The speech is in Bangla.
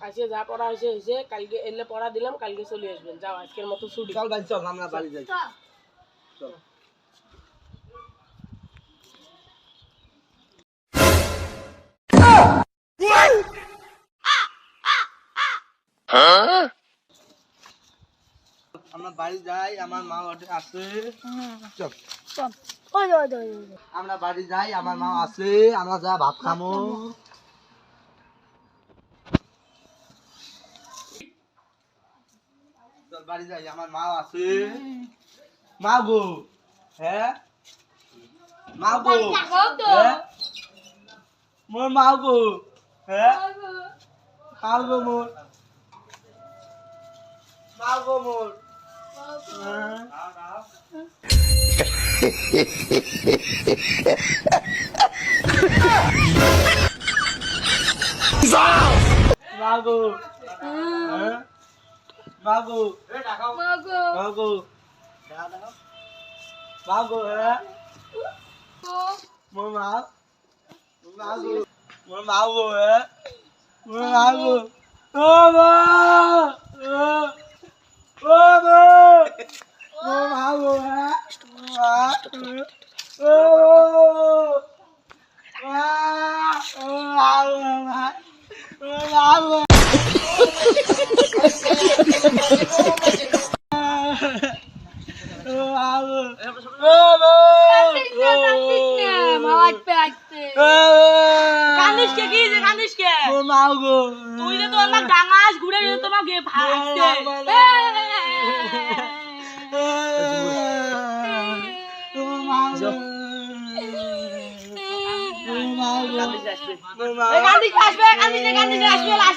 আজকে যা পড়া হয়েছে কালকে এলে পড়া দিলাম, কালকে চলে আসবেন। যাও, আজকের মতো ছুটি। চল ভাই, চল আমরা বাড়ি যাই। চল। আমরা বাড়ি যাই, আমার মা আছে। চল চল। আমরা বাড়ি যাই, আমার মা আছে, আমরা যা ভাত খামো। চল বাড়ি যাই, আমার মা আছে। মা গো, হ্যাঁ মা গো, হ্যাঁ মোর মা গো, হ্যাঁ মা গো মোর, মা গো মোর, মাগো, মাগো, মাগো, মাগো, হ্যাঁ মোর মা, মাগো, মোর মাগো, হ্যাঁ মোর মাগো, ও মা, ও মা, মোর মাগো, হ্যাঁ মা, ও মা, ও মাগো, মা, ও মাগো। তুই যে তো আমার ডাঙাস ঘুরে তোমাকে ভাগছে। আসবে